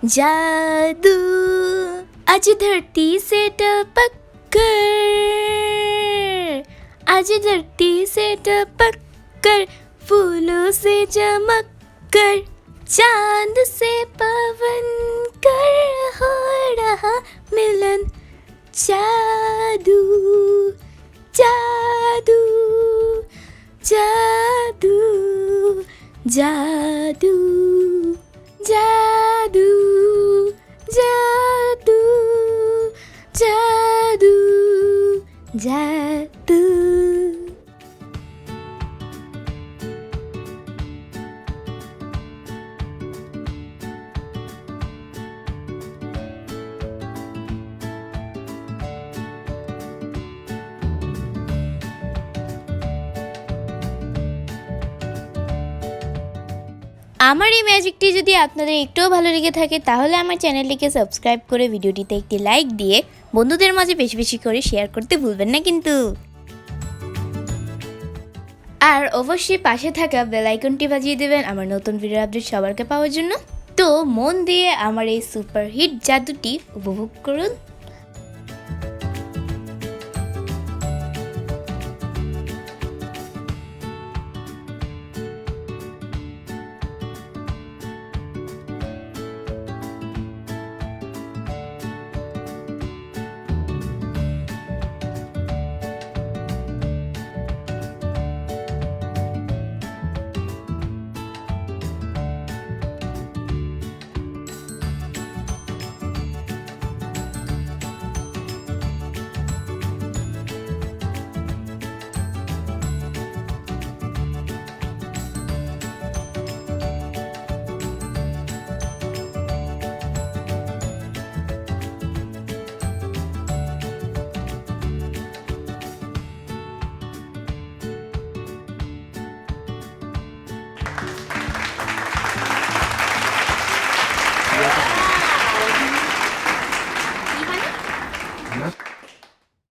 जादू आज धरती से टपक कर, आज धरती से टपक कर, फूलों से चमक कर, चांद से पवन कर हो रहा मिलन। जादू जादू जादू जादू जादू जादू जादू जादू। আমার এই ম্যাজিকটি যদি আপনাদের একটুও ভালো লেগে থাকে তাহলে আমার চ্যানেলটিকে সাবস্ক্রাইব করে ভিডিওটিতে একটি লাইক দিয়ে বন্ধুদের মাঝে বেশি বেশি করে শেয়ার করতে ভুলবেন না কিন্তু। আর অবশ্যই পাশে থাকা বেল আইকনটি বাজিয়ে দেবেন আমার নতুন ভিডিও আপডেট সবারকে পাওয়ার জন্য। তো মন দিয়ে আমার এই সুপার হিট জাদুটি উপভোগ করুন।